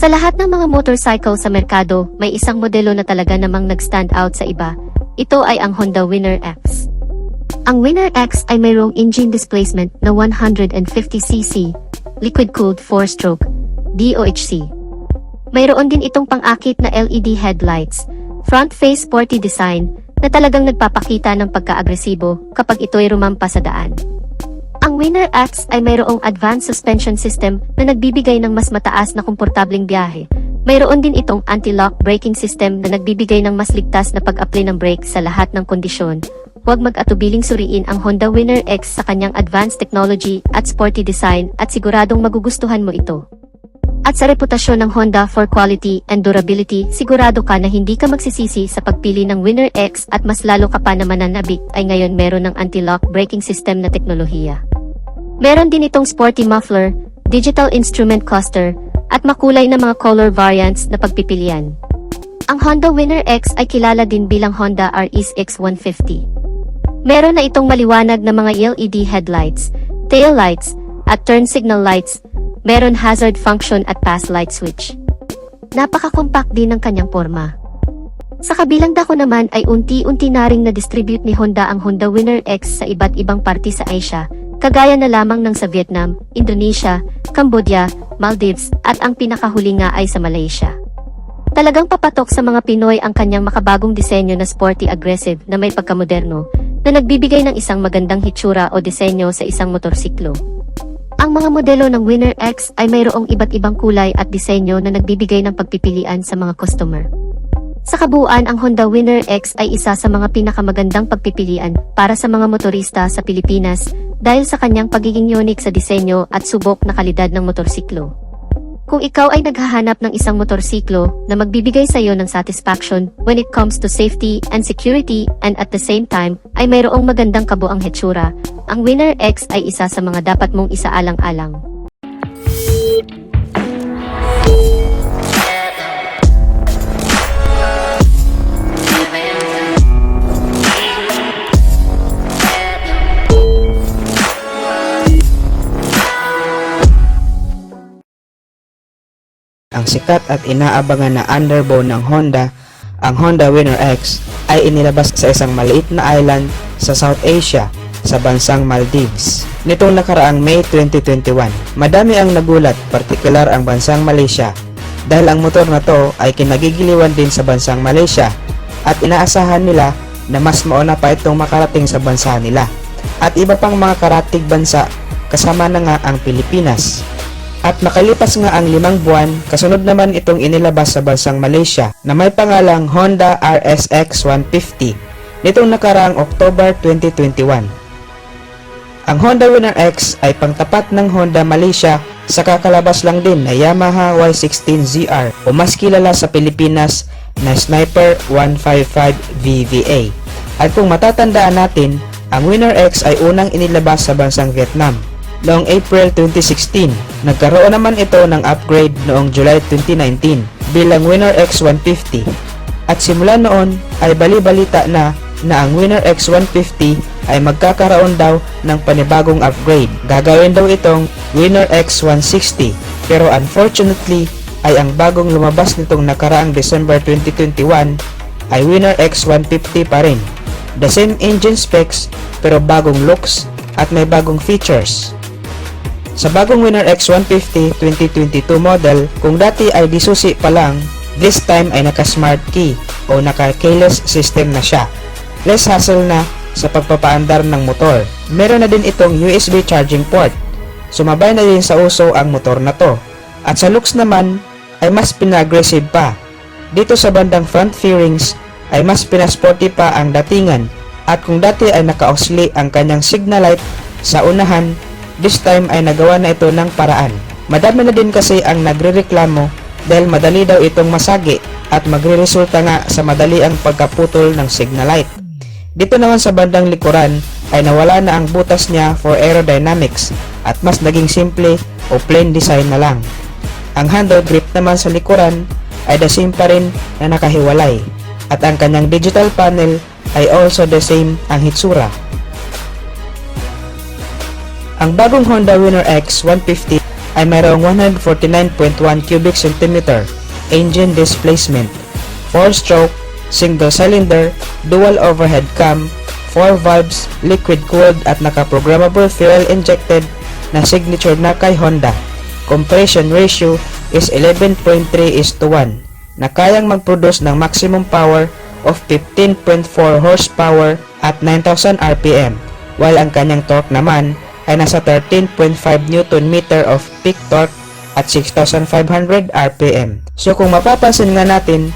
Sa lahat ng mga motorcycle sa merkado, may isang modelo na talaga namang nag-stand out sa iba. Ito ay ang Honda Winner X. Ang Winner X ay mayroong engine displacement na 150cc, liquid-cooled 4-stroke, DOHC. Mayroon din itong pang-akit na LED headlights, front-face sporty design, na talagang nagpapakita ng pagka-agresibo kapag ito'y rumampa sa daan. Ang Winner X ay mayroong advanced suspension system na nagbibigay ng mas mataas na komportableng biyahe. Mayroon din itong anti-lock braking system na nagbibigay ng mas ligtas na pag-apply ng brake sa lahat ng kondisyon. Huwag mag-atubiling suriin ang Honda Winner X sa kanyang advanced technology at sporty design at siguradong magugustuhan mo ito. At sa reputasyon ng Honda for quality and durability, sigurado ka na hindi ka magsisisi sa pagpili ng Winner X at mas lalo ka pa na mananabik ay ngayon meron ng anti-lock braking system na teknolohiya. Meron din itong sporty muffler, digital instrument cluster, at makulay na mga color variants na pagpipilian. Ang Honda Winner X ay kilala din bilang Honda RS-X 150. Meron na itong maliwanag na mga LED headlights, tail lights, at turn signal lights. Meron hazard function at pass light switch. Napaka-compact din ng kanyang forma. Sa kabilang dako naman ay unti-unti na ring na-distribute ni Honda ang Honda Winner X sa iba't ibang parte sa Asia, kagaya na lamang ng sa Vietnam, Indonesia, Cambodia, Maldives, at ang pinakahuli nga ay sa Malaysia. Talagang papatok sa mga Pinoy ang kanyang makabagong disenyo na sporty aggressive na may pagkamoderno, na nagbibigay ng isang magandang hitsura o disenyo sa isang motorsiklo. Ang mga modelo ng Winner X ay mayroong iba't ibang kulay at disenyo na nagbibigay ng pagpipilian sa mga customer. Sa kabuuan, ang Honda Winner X ay isa sa mga pinakamagandang pagpipilian para sa mga motorista sa Pilipinas dahil sa kanyang pagiging unique sa disenyo at subok na kalidad ng motorsiklo. Kung ikaw ay naghahanap ng isang motorsiklo na magbibigay sa iyo ng satisfaction when it comes to safety and security and at the same time ay mayroong magandang kabuang hetsura, ang Winner X ay isa sa mga dapat mong isaalang-alang. Ang sikat at inaabangan na underbow ng Honda, ang Honda Winner X, ay inilabas sa isang maliit na island sa South Asia, sa bansang Maldives, nitong nakaraang May 2021. Madami ang nagulat, partikular ang bansang Malaysia, dahil ang motor na to ay kinagigiliwan din sa bansang Malaysia at inaasahan nila na mas mauna pa itong makarating sa bansa nila at iba pang mga karatig bansa kasama na nga ang Pilipinas. At makalipas nga ang 5 buwan, kasunod naman itong inilabas sa bansang Malaysia na may pangalang Honda RS-X 150 nitong nakaraang October 2021. Ang Honda Winner X ay pangtapat ng Honda Malaysia sa kakalabas lang din na Yamaha Y16ZR o mas kilala sa Pilipinas na Sniper 155 VVA. At kung matatandaan natin, ang Winner X ay unang inilabas sa bansang Vietnam noong April 2016. Nagkaroon naman ito ng upgrade noong July 2019 bilang Winner X 150. At simula noon ay bali-balita na ang Winner X 150 ay magkakaroon daw ng panibagong upgrade. Gagawin daw itong Winner X 160. Pero unfortunately ay ang bagong lumabas nitong nakaraang December 2021 ay Winner X 150 pa rin. The same engine specs pero bagong looks at may bagong features. Sa bagong Winner X 150 2022 model, kung dati ay disusi pa lang, this time ay naka-smart key o naka-keyless system na siya. Less hassle na sa pagpapaandar ng motor. Meron na din itong USB charging port. Sumabay na din sa uso ang motor na to. At sa looks naman ay mas pina-aggressive pa. Dito sa bandang front fairings ay mas pinasporty pa ang datingan. At kung dati ay naka-oscillate ang kanyang signal light sa unahan, this time ay nagawa na ito ng paraan. Madami na din kasi ang nagrereklamo dahil madali daw itong masagi at magre-resulta nga sa madali ang pagkaputol ng signal light. Dito naman sa bandang likuran ay nawala na ang butas niya for aerodynamics at mas naging simple o plain design na lang. Ang handle grip naman sa likuran ay the same pa rin na nakahiwalay at ang kanyang digital panel ay also the same ang hitsura. Ang bagong Honda Winner X 150 ay mayroong 149.1 cubic centimeter engine displacement, 4-stroke, single cylinder, dual overhead cam, 4 valves, liquid cooled at naka-programmable fuel injected na signature na kay Honda. Compression ratio is 11.3:1 na kayang mag-produce ng maximum power of 15.4 horsepower at 9,000 RPM, while ang kanyang torque naman ay nasa 13.5 Newton meter of peak torque at 6,500 RPM. So kung mapapansin nga natin,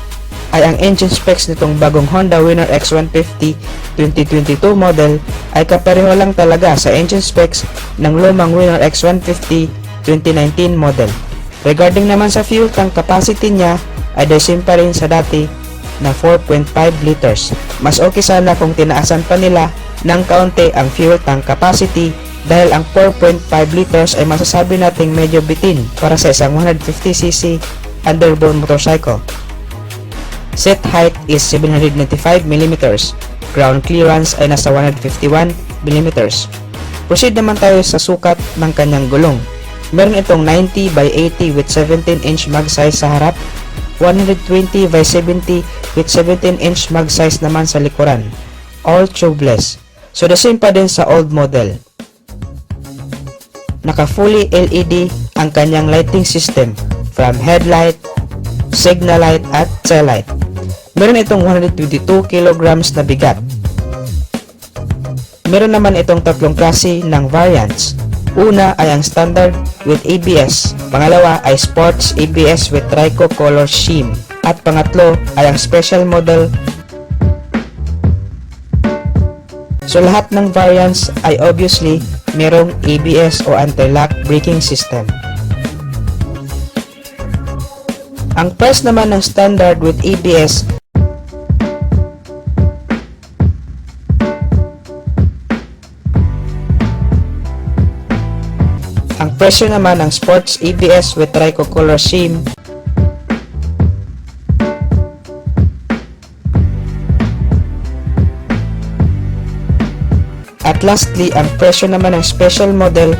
ay ang engine specs nitong bagong Honda Winner X150 2022 model ay kapareho lang talaga sa engine specs ng lumang Winner X150 2019 model. Regarding naman sa fuel tank capacity niya ay the same pa rin sa dati na 4.5 liters. Mas okay sana kung tinaasan pa nila ng kaunti ang fuel tank capacity dahil ang 4.5 liters ay masasabi nating medyo bitin para sa isang 150cc underbone motorcycle. Seat height is 795mm. Ground clearance ay nasa 151mm. Proceed naman tayo sa sukat ng kanyang gulong. Meron itong 90 by 80 with 17-inch mag size sa harap, 120 by 70 with 17-inch mag size naman sa likuran. All tubeless. So the same pa din sa old model. Naka fully LED ang kanyang lighting system from headlight, signal light at tail light. Meron itong 122 kilograms na bigat. Meron naman itong tatlong klase ng variants. Una ay ang standard with ABS, pangalawa ay sports ABS with tricolor shim, at pangatlo ay ang special model. So lahat ng variants ay obviously merong ABS o anti-lock braking system. Ang price naman ng standard with ABS ang presyo naman ng sports ABS with tricolor shim at lastly ang presyo naman ng special model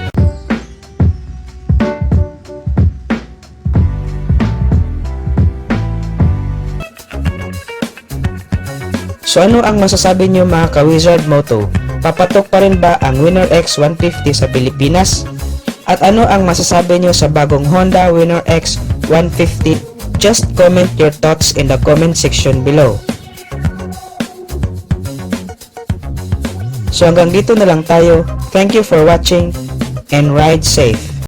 So ano ang masasabi nyo mga ka-Wizard Moto? Papatok pa rin ba ang Winner X 150 sa Pilipinas? At ano ang masasabi nyo sa bagong Honda Winner X 150? Just comment your thoughts in the comment section below. So hanggang dito na lang tayo. Thank you for watching and ride safe.